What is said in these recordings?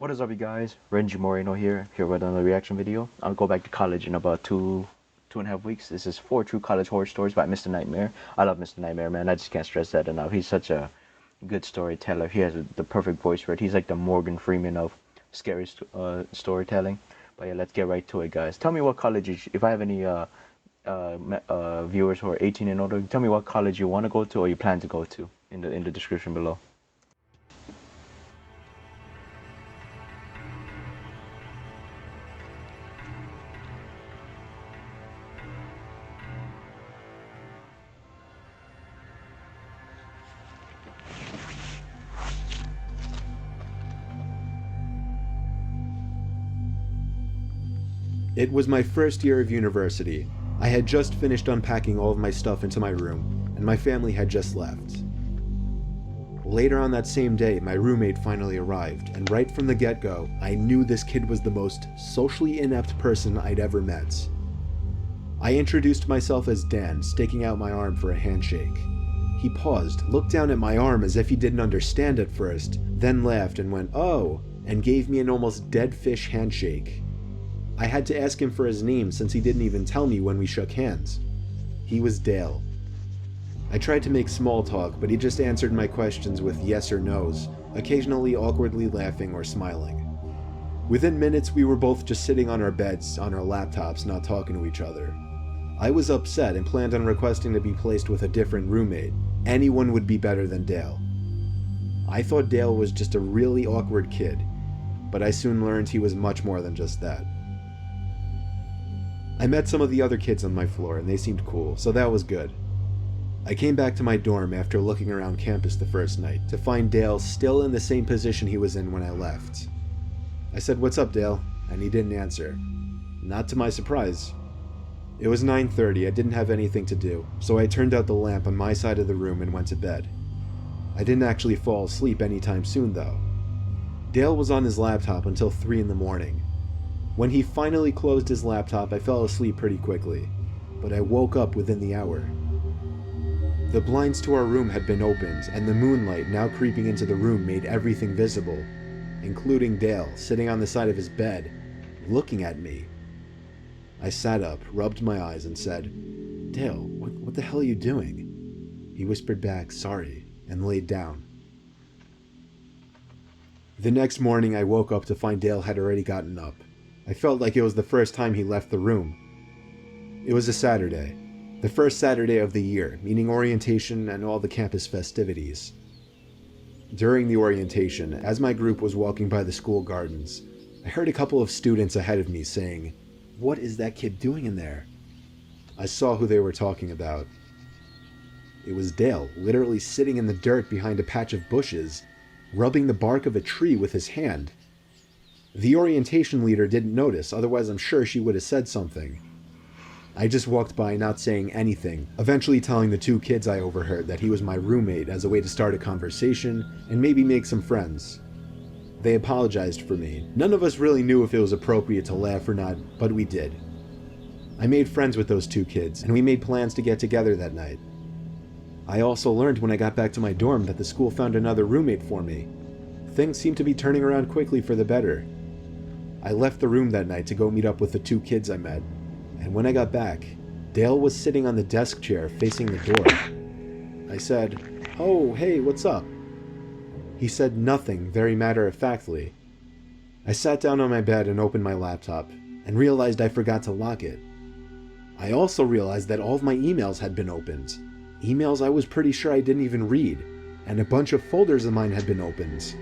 What is up, you guys? R.A.Moreno here with another reaction video. I'll go back to college in about two and a half weeks. This is 4 True College Horror Stories by Mr. Nightmare. I love Mr. Nightmare, man. I just can't stress that enough. He's such a good storyteller. He has the perfect voice for it. He's like the Morgan Freeman of scary storytelling. But yeah, let's get right to it, guys. Tell me what college if I have any viewers who are 18 and older, tell me what college you want to go to or you plan to go to in the description below. It was my first year of university. I had just finished unpacking all of my stuff into my room, and my family had just left. Later on that same day, my roommate finally arrived, and right from the get-go, I knew this kid was the most socially inept person I'd ever met. I introduced myself as Dan, sticking out my arm for a handshake. He paused, looked down at my arm as if he didn't understand at first, then laughed and went, "Oh," and gave me an almost dead fish handshake. I had to ask him for his name since he didn't even tell me when we shook hands. He was Dale. I tried to make small talk, but he just answered my questions with yes or no's, occasionally awkwardly laughing or smiling. Within minutes, we were both just sitting on our beds, on our laptops, not talking to each other. I was upset and planned on requesting to be placed with a different roommate. Anyone would be better than Dale. I thought Dale was just a really awkward kid, but I soon learned he was much more than just that. I met some of the other kids on my floor and they seemed cool, so that was good. I came back to my dorm after looking around campus the first night to find Dale still in the same position he was in when I left. I said, "What's up, Dale?" and he didn't answer. Not to my surprise. It was 9:30, I didn't have anything to do, so I turned out the lamp on my side of the room and went to bed. I didn't actually fall asleep anytime soon though. Dale was on his laptop until 3 in the morning. When he finally closed his laptop, I fell asleep pretty quickly, but I woke up within the hour. The blinds to our room had been opened, and the moonlight now creeping into the room made everything visible, including Dale sitting on the side of his bed, looking at me. I sat up, rubbed my eyes, and said, "Dale, what the hell are you doing?" He whispered back, "Sorry," and laid down. The next morning, I woke up to find Dale had already gotten up. I felt like it was the first time he left the room. It was a Saturday, the first Saturday of the year, meaning orientation and all the campus festivities. During the orientation, as my group was walking by the school gardens, I heard a couple of students ahead of me saying, "What is that kid doing in there?" I saw who they were talking about. It was Dale, literally sitting in the dirt behind a patch of bushes, rubbing the bark of a tree with his hand. The orientation leader didn't notice, otherwise I'm sure she would have said something. I just walked by not saying anything, eventually telling the two kids I overheard that he was my roommate as a way to start a conversation and maybe make some friends. They apologized for me. None of us really knew if it was appropriate to laugh or not, but we did. I made friends with those two kids, and we made plans to get together that night. I also learned when I got back to my dorm that the school found another roommate for me. Things seemed to be turning around quickly for the better. I left the room that night to go meet up with the two kids I met, and when I got back, Dale was sitting on the desk chair facing the door. I said, "Oh, hey, what's up?" He said nothing, very matter-of-factly. I sat down on my bed and opened my laptop, and realized I forgot to lock it. I also realized that all of my emails had been opened. Emails I was pretty sure I didn't even read, and a bunch of folders of mine had been opened.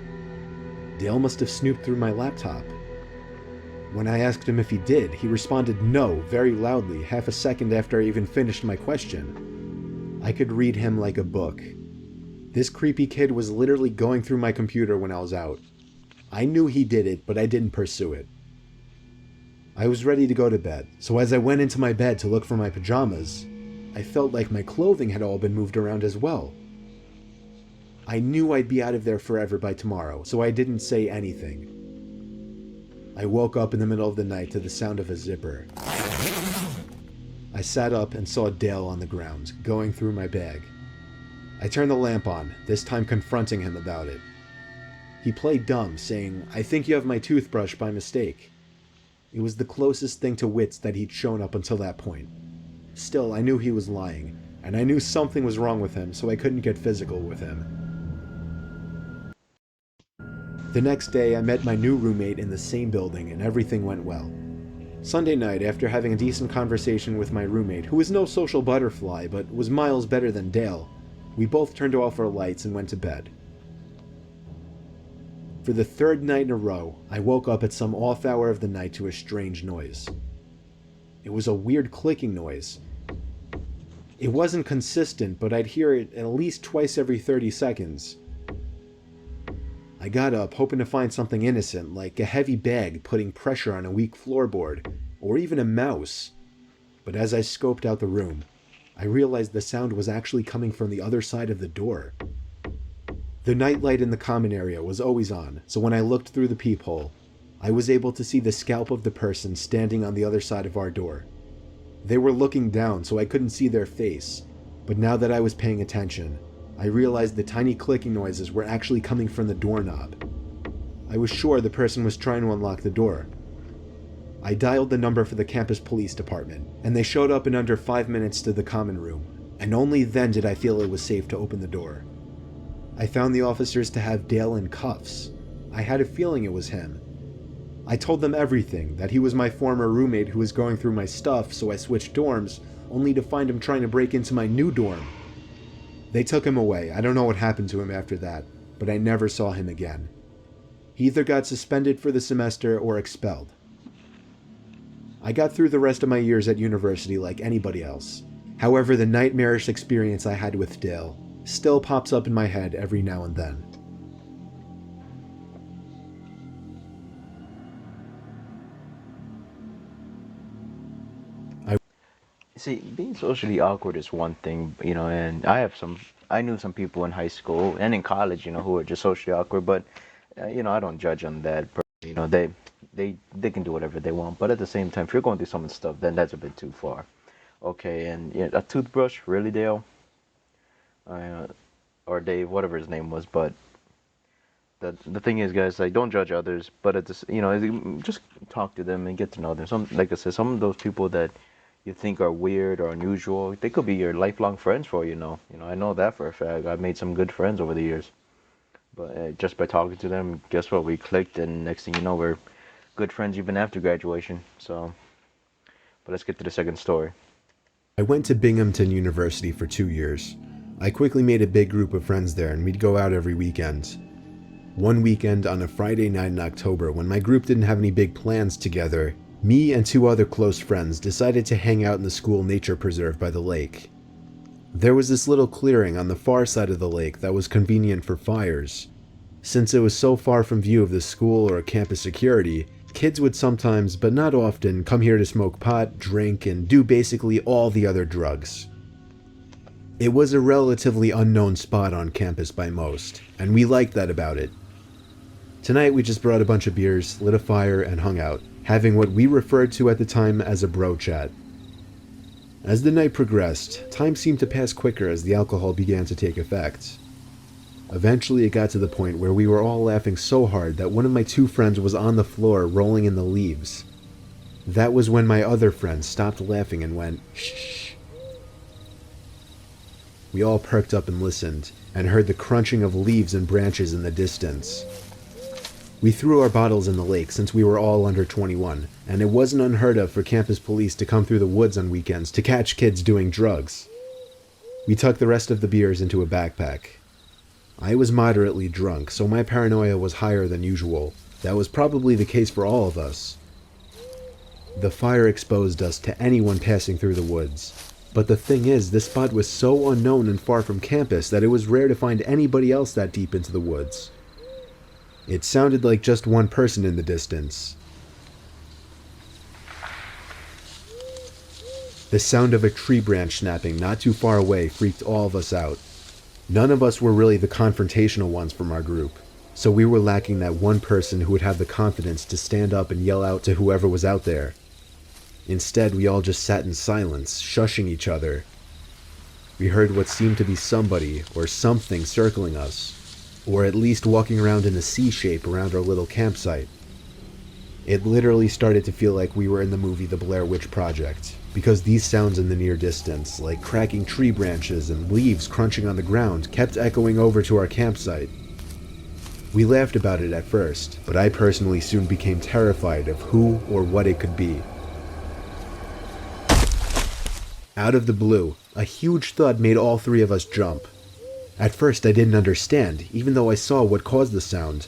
Dale must have snooped through my laptop. When I asked him if he did, he responded no very loudly half a second after I even finished my question. I could read him like a book. This creepy kid was literally going through my computer when I was out. I knew he did it, but I didn't pursue it. I was ready to go to bed, so as I went into my bed to look for my pajamas, I felt like my clothing had all been moved around as well. I knew I'd be out of there forever by tomorrow, so I didn't say anything. I woke up in the middle of the night to the sound of a zipper. I sat up and saw Dale on the ground, going through my bag. I turned the lamp on, this time confronting him about it. He played dumb, saying, "I think you have my toothbrush by mistake." It was the closest thing to wits that he'd shown up until that point. Still, I knew he was lying, and I knew something was wrong with him, so I couldn't get physical with him. The next day, I met my new roommate in the same building, and everything went well. Sunday night, after having a decent conversation with my roommate, who was no social butterfly but was miles better than Dale, we both turned off our lights and went to bed. For the third night in a row, I woke up at some off hour of the night to a strange noise. It was a weird clicking noise. It wasn't consistent, but I'd hear it at least twice every 30 seconds. I got up, hoping to find something innocent, like a heavy bag putting pressure on a weak floorboard, or even a mouse. But as I scoped out the room, I realized the sound was actually coming from the other side of the door. The nightlight in the common area was always on, so when I looked through the peephole, I was able to see the scalp of the person standing on the other side of our door. They were looking down, so I couldn't see their face, but now that I was paying attention, I realized the tiny clicking noises were actually coming from the doorknob. I was sure the person was trying to unlock the door. I dialed the number for the campus police department, and they showed up in under 5 minutes to the common room, and only then did I feel it was safe to open the door. I found the officers to have Dale in cuffs. I had a feeling it was him. I told them everything, that he was my former roommate who was going through my stuff, so I switched dorms, only to find him trying to break into my new dorm. They took him away. I don't know what happened to him after that, but I never saw him again. He either got suspended for the semester or expelled. I got through the rest of my years at university like anybody else. However, the nightmarish experience I had with Dale still pops up in my head every now and then. See, being socially awkward is one thing, and I knew some people in high school and in college, who were just socially awkward, but, I don't judge on that. They can do whatever they want, but at the same time, if you're going through some stuff, then that's a bit too far. Okay, and yeah, a toothbrush, really, Dale? Or Dave, whatever his name was, but the thing is, guys, like, don't judge others, but at this, just talk to them and get to know them. Like I said, some of those people that you think are weird or unusual, they could be your lifelong friends for you know. I know that for a fact. I've made some good friends over the years, but just by talking to them, guess what? We clicked, and next thing you know, we're good friends even after graduation. So, but let's get to the second story. I went to Binghamton University for 2 years. I quickly made a big group of friends there, and we'd go out every weekend. One weekend on a Friday night in October, when my group didn't have any big plans together, me and 2 other close friends decided to hang out in the school nature preserve by the lake. There was this little clearing on the far side of the lake that was convenient for fires. Since it was so far from view of the school or campus security, kids would sometimes, but not often, come here to smoke pot, drink, and do basically all the other drugs. It was a relatively unknown spot on campus by most, and we liked that about it. Tonight we just brought a bunch of beers, lit a fire, and hung out, having what we referred to at the time as a bro chat. As the night progressed, time seemed to pass quicker as the alcohol began to take effect. Eventually it got to the point where we were all laughing so hard that one of my 2 friends was on the floor rolling in the leaves. That was when my other friend stopped laughing and went, "Shh." We all perked up and listened, and heard the crunching of leaves and branches in the distance. We threw our bottles in the lake since we were all under 21, and it wasn't unheard of for campus police to come through the woods on weekends to catch kids doing drugs. We tucked the rest of the beers into a backpack. I was moderately drunk, so my paranoia was higher than usual. That was probably the case for all of us. The fire exposed us to anyone passing through the woods. But the thing is, this spot was so unknown and far from campus that it was rare to find anybody else that deep into the woods. It sounded like just one person in the distance. The sound of a tree branch snapping not too far away freaked all of us out. None of us were really the confrontational ones from our group, so we were lacking that one person who would have the confidence to stand up and yell out to whoever was out there. Instead, we all just sat in silence, shushing each other. We heard what seemed to be somebody or something circling us. or at least walking around in a C shape around our little campsite. It literally started to feel like we were in the movie The Blair Witch Project, because these sounds in the near distance, like cracking tree branches and leaves crunching on the ground, kept echoing over to our campsite. We laughed about it at first, but I personally soon became terrified of who or what it could be. Out of the blue, a huge thud made all three of us jump. At first I didn't understand, even though I saw what caused the sound.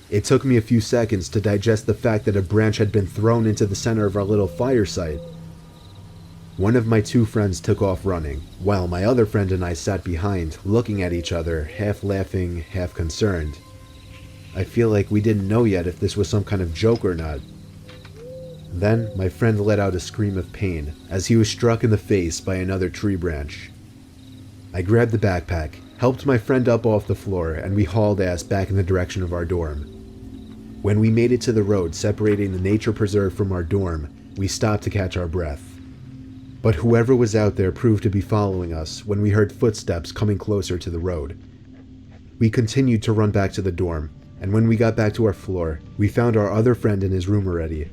It took me a few seconds to digest the fact that a branch had been thrown into the center of our little fire site. One of my two friends took off running, while my other friend and I sat behind, looking at each other, half laughing, half concerned. I feel like we didn't know yet if this was some kind of joke or not. Then, my friend let out a scream of pain as he was struck in the face by another tree branch. I grabbed the backpack, helped my friend up off the floor, and we hauled ass back in the direction of our dorm. When we made it to the road separating the nature preserve from our dorm, we stopped to catch our breath. But whoever was out there proved to be following us when we heard footsteps coming closer to the road. We continued to run back to the dorm, and when we got back to our floor, we found our other friend in his room already.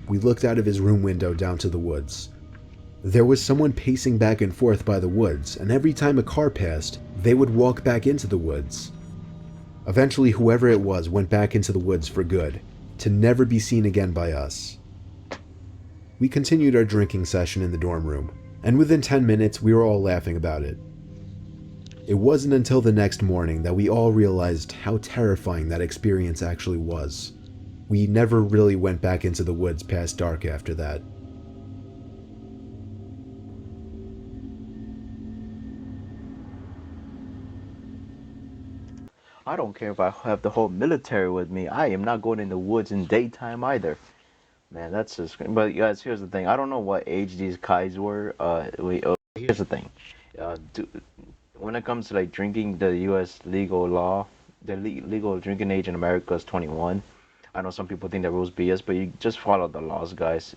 We looked out of his room window down to the woods. There was someone pacing back and forth by the woods, and every time a car passed, they would walk back into the woods. Eventually, whoever it was went back into the woods for good, to never be seen again by us. We continued our drinking session in the dorm room, and within 10 minutes we were all laughing about it. It wasn't until the next morning that we all realized how terrifying that experience actually was. We never really went back into the woods past dark after that. I don't care if I have the whole military with me. I am not going in the woods in daytime either. Man, that's just. But guys, here's the thing. I don't know what age these guys were. Here's the thing. When it comes to like drinking, the U.S. legal law, the legal drinking age in America is 21. I know some people think that rules BS, but you just follow the laws, guys.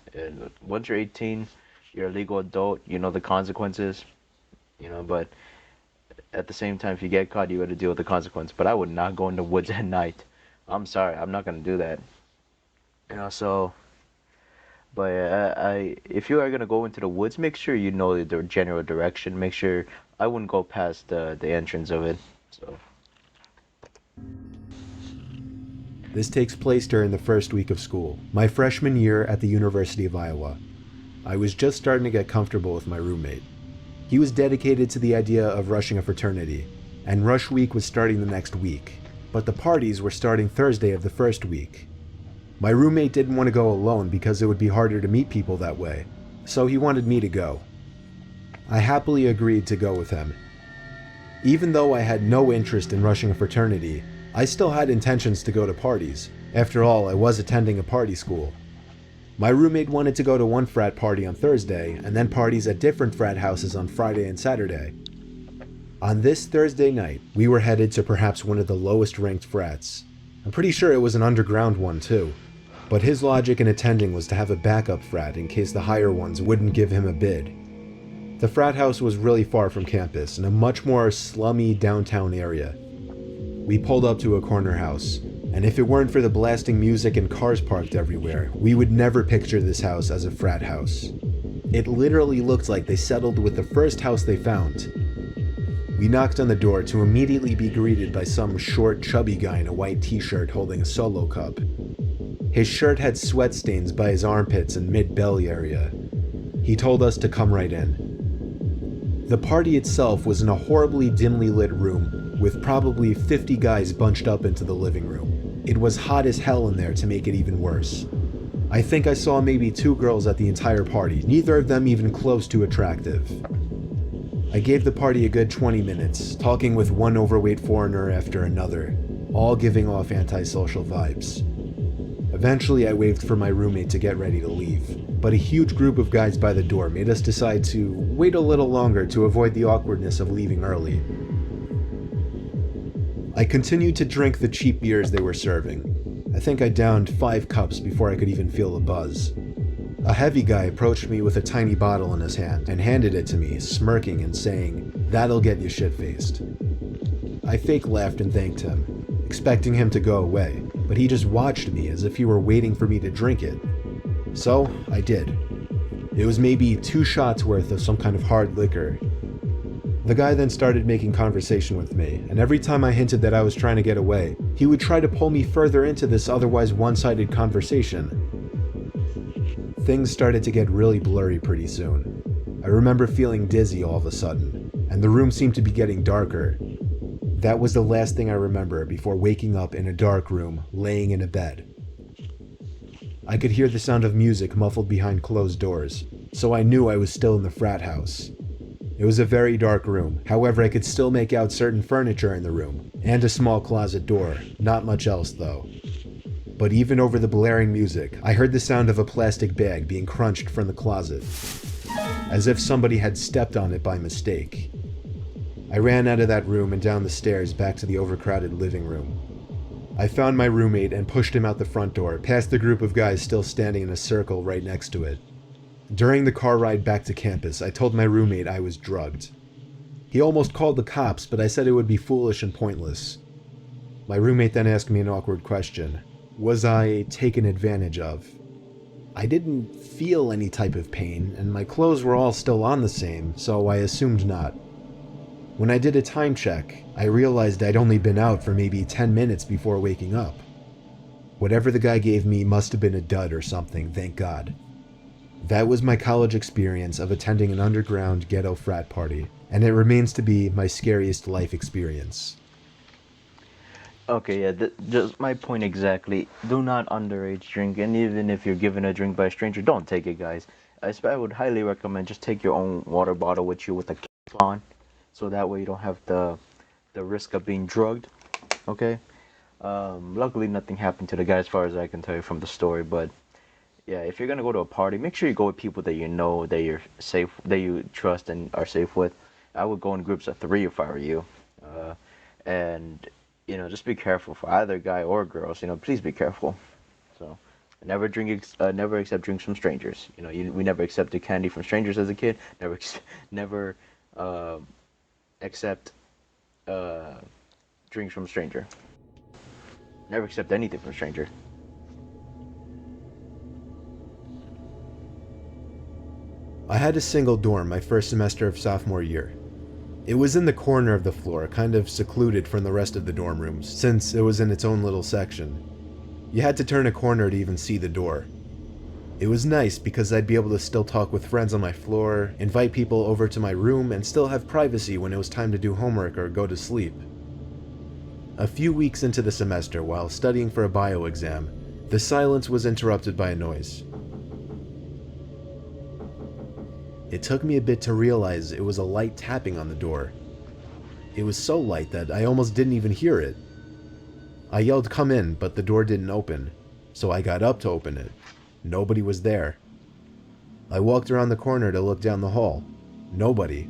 Once you're 18, you're a legal adult. You know the consequences. But at the same time, if you get caught, you got to deal with the consequence. But I would not go in the woods at night. I'm sorry, I'm not gonna do that. So. But if you are gonna go into the woods, make sure you know the general direction. Make sure I wouldn't go past the entrance of it. So. This takes place during the first week of school, my freshman year at the University of Iowa. I was just starting to get comfortable with my roommate. He was dedicated to the idea of rushing a fraternity, and rush week was starting the next week, but the parties were starting Thursday of the first week. My roommate didn't want to go alone because it would be harder to meet people that way, so he wanted me to go. I happily agreed to go with him. Even though I had no interest in rushing a fraternity, I still had intentions to go to parties. After all, I was attending a party school. My roommate wanted to go to one frat party on Thursday, and then parties at different frat houses on Friday and Saturday. On this Thursday night, we were headed to perhaps one of the lowest ranked frats. I'm pretty sure it was an underground one too. But his logic in attending was to have a backup frat in case the higher ones wouldn't give him a bid. The frat house was really far from campus in a much more slummy downtown area. We pulled up to a corner house, and if it weren't for the blasting music and cars parked everywhere, we would never picture this house as a frat house. It literally looked like they settled with the first house they found. We knocked on the door to immediately be greeted by some short, chubby guy in a white t-shirt holding a Solo cup. His shirt had sweat stains by his armpits and mid-belly area. He told us to come right in. The party itself was in a horribly dimly lit room with probably 50 guys bunched up into the living room. It was hot as hell in there to make it even worse. I think I saw maybe 2 girls at the entire party, neither of them even close to attractive. I gave the party a good 20 minutes, talking with one overweight foreigner after another, all giving off antisocial vibes. Eventually, I waved for my roommate to get ready to leave, but a huge group of guys by the door made us decide to wait a little longer to avoid the awkwardness of leaving early. I continued to drink the cheap beers they were serving. I think I downed 5 cups before I could even feel the buzz. A heavy guy approached me with a tiny bottle in his hand and handed it to me, smirking and saying, "That'll get you shit-faced." I fake laughed and thanked him, expecting him to go away, but he just watched me as if he were waiting for me to drink it. So, I did. It was maybe 2 shots worth of some kind of hard liquor. The guy then started making conversation with me, and every time I hinted that I was trying to get away, he would try to pull me further into this otherwise one-sided conversation. Things started to get really blurry pretty soon. I remember feeling dizzy all of a sudden, and the room seemed to be getting darker. That was the last thing I remember before waking up in a dark room, laying in a bed. I could hear the sound of music muffled behind closed doors, so I knew I was still in the frat house. It was a very dark room, however I could still make out certain furniture in the room, and a small closet door, not much else though. But even over the blaring music, I heard the sound of a plastic bag being crunched from the closet, as if somebody had stepped on it by mistake. I ran out of that room and down the stairs back to the overcrowded living room. I found my roommate and pushed him out the front door, past the group of guys still standing in a circle right next to it. During the car ride back to campus, I told my roommate I was drugged. He almost called the cops, but I said it would be foolish and pointless. My roommate then asked me an awkward question. Was I taken advantage of? I didn't feel any type of pain, and my clothes were all still on the same, so I assumed not. When I did a time check, I realized I'd only been out for maybe 10 minutes before waking up. Whatever the guy gave me must have been a dud or something, thank God. That was my college experience of attending an underground ghetto frat party, and it remains to be my scariest life experience. Okay, yeah, just my point exactly. Do not underage drink, and even if you're given a drink by a stranger, don't take it, guys. I would highly recommend just take your own water bottle with you with a cap on, so that way you don't have the risk of being drugged. Okay. Luckily, nothing happened to the guy, as far as I can tell you from the story. But yeah, if you're gonna go to a party, make sure you go with people that you know, that you're safe, that you trust and are safe with. I would go in groups of 3 if I were you, and just be careful for either guy or girls. Please be careful. So, never never accept drinks from strangers. We never accepted candy from strangers as a kid. Never accept drinks from a stranger. Never accept anything from a stranger. I had a single dorm my first semester of sophomore year. It was in the corner of the floor, kind of secluded from the rest of the dorm rooms, since it was in its own little section. You had to turn a corner to even see the door. It was nice because I'd be able to still talk with friends on my floor, invite people over to my room, and still have privacy when it was time to do homework or go to sleep. A few weeks into the semester, while studying for a bio exam, the silence was interrupted by a noise. It took me a bit to realize it was a light tapping on the door. It was so light that I almost didn't even hear it. I yelled, "Come in," but the door didn't open, so I got up to open it. Nobody was there. I walked around the corner to look down the hall. Nobody.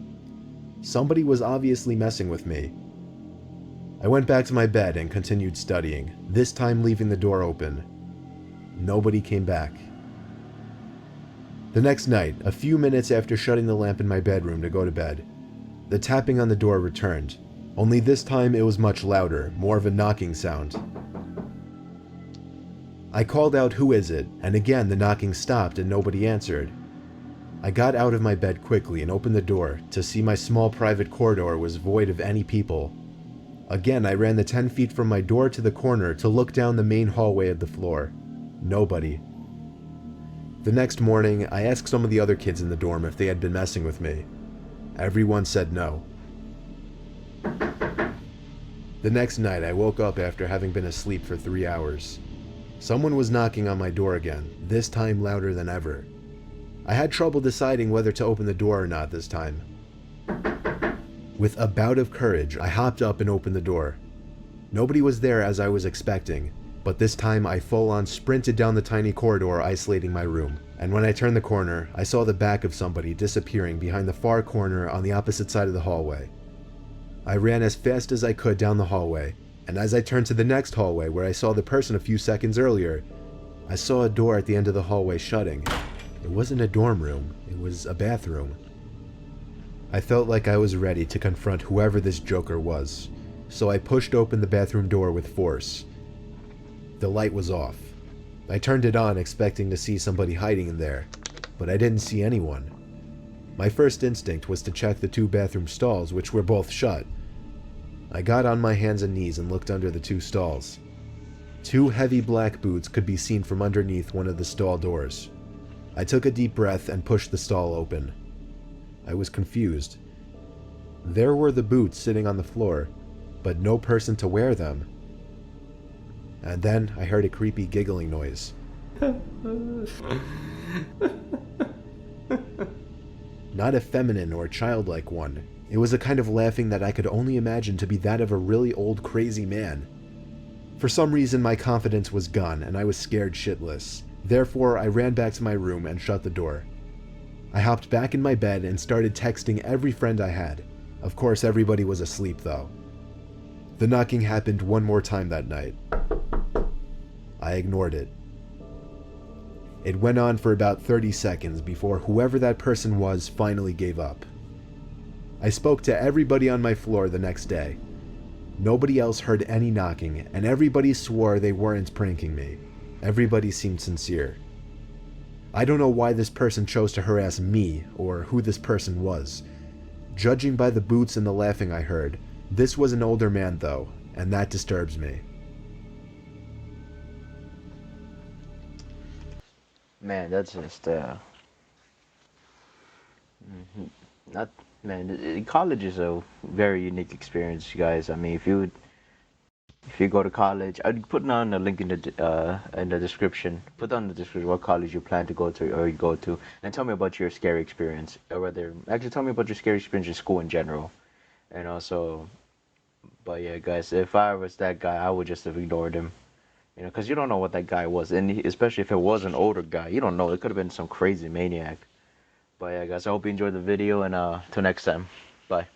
Somebody was obviously messing with me. I went back to my bed and continued studying, this time leaving the door open. Nobody came back. The next night, a few minutes after shutting the lamp in my bedroom to go to bed, the tapping on the door returned, only this time it was much louder, more of a knocking sound. I called out, "Who is it?" and again the knocking stopped and nobody answered. I got out of my bed quickly and opened the door to see my small private corridor was void of any people. Again, I ran the 10 feet from my door to the corner to look down the main hallway of the floor. Nobody. The next morning, I asked some of the other kids in the dorm if they had been messing with me. Everyone said no. The next night, I woke up after having been asleep for 3 hours. Someone was knocking on my door again, this time louder than ever. I had trouble deciding whether to open the door or not this time. With a bout of courage, I hopped up and opened the door. Nobody was there as I was expecting, but this time I full-on sprinted down the tiny corridor isolating my room, and when I turned the corner, I saw the back of somebody disappearing behind the far corner on the opposite side of the hallway. I ran as fast as I could down the hallway, and as I turned to the next hallway where I saw the person a few seconds earlier, I saw a door at the end of the hallway shutting. It wasn't a dorm room, it was a bathroom. I felt like I was ready to confront whoever this joker was. so I pushed open the bathroom door with force. The light was off. I turned it on expecting to see somebody hiding in there, but I didn't see anyone. My first instinct was to check the 2 bathroom stalls, which were both shut. I got on my hands and knees and looked under the 2 stalls. 2 heavy black boots could be seen from underneath one of the stall doors. I took a deep breath and pushed the stall open. I was confused. There were the boots sitting on the floor, but no person to wear them. And then I heard a creepy giggling noise. Not a feminine or childlike one. It was a kind of laughing that I could only imagine to be that of a really old crazy man. For some reason my confidence was gone and I was scared shitless. Therefore I ran back to my room and shut the door. I hopped back in my bed and started texting every friend I had. Of course everybody was asleep though. The knocking happened one more time that night. I ignored it. It went on for about 30 seconds before whoever that person was finally gave up. I spoke to everybody on my floor the next day. Nobody else heard any knocking, and everybody swore they weren't pranking me. Everybody seemed sincere. I don't know why this person chose to harass me, or who this person was. Judging by the boots and the laughing I heard, this was an older man though, and that disturbs me. Man, that's just not man. College is a very unique experience, you guys. I mean, if you go to college, I'd put on a link in the description. Put on the description what college you plan to go to or you go to, and tell me about your scary experience, or whether actually tell me about your scary experience in school in general, and also. But yeah, guys, if I was that guy, I would just have ignored him. You know, because you don't know what that guy was, and especially if it was an older guy, you don't know. It could have been some crazy maniac. But yeah, guys, I hope you enjoyed the video, and till next time, bye.